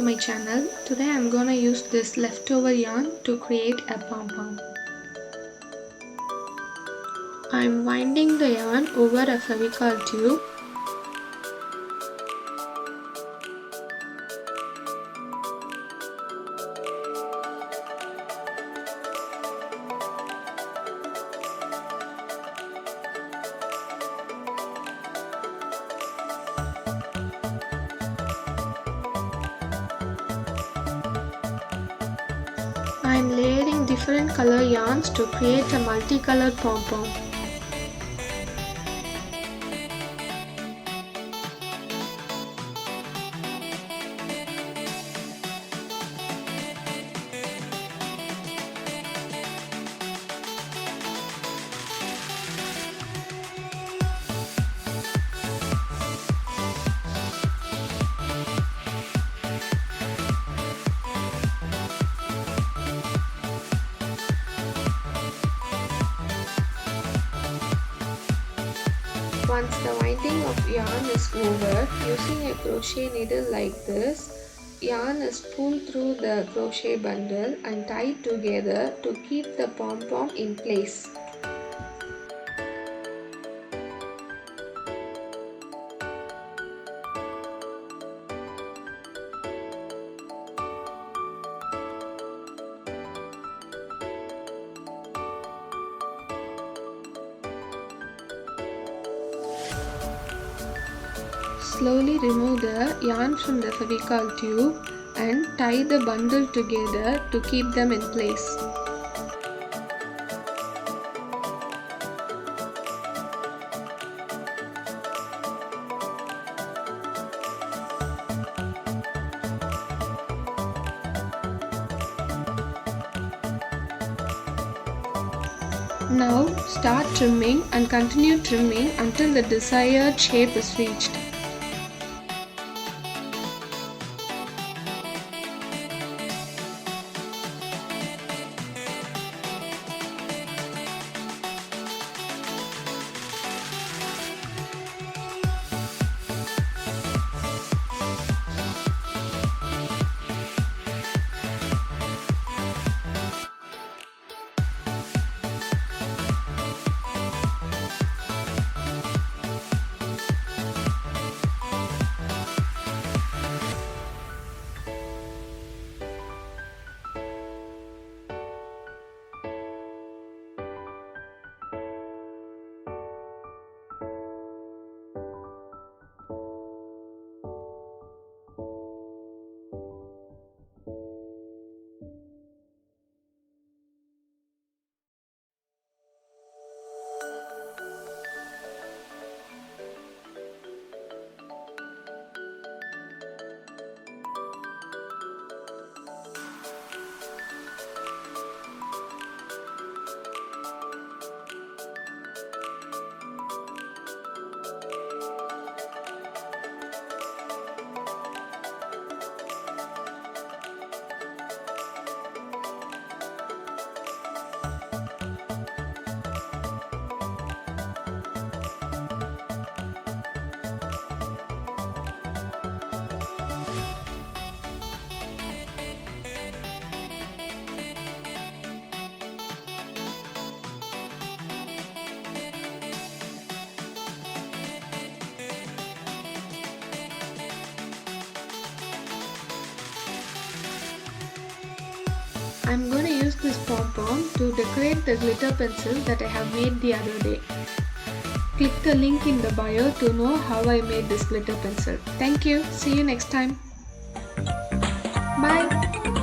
to my channel. Today I'm gonna use this leftover yarn to create a pom-pom. I'm winding the yarn over a Fevicol tube. I am layering different color yarns to create a multicolored pom-pom. Once the winding of yarn is over, using a crochet needle like this, yarn is pulled through the crochet bundle and tied together to keep the pom-pom in place. Slowly remove the yarn from the Fevicol tube and tie the bundle together to keep them in place. Now start trimming and continue trimming until the desired shape is reached. I'm going to use this pom-pom to decorate the glitter pencil that I have made the other day. Click the link in the bio to know how I made this glitter pencil. Thank you. See you next time. Bye.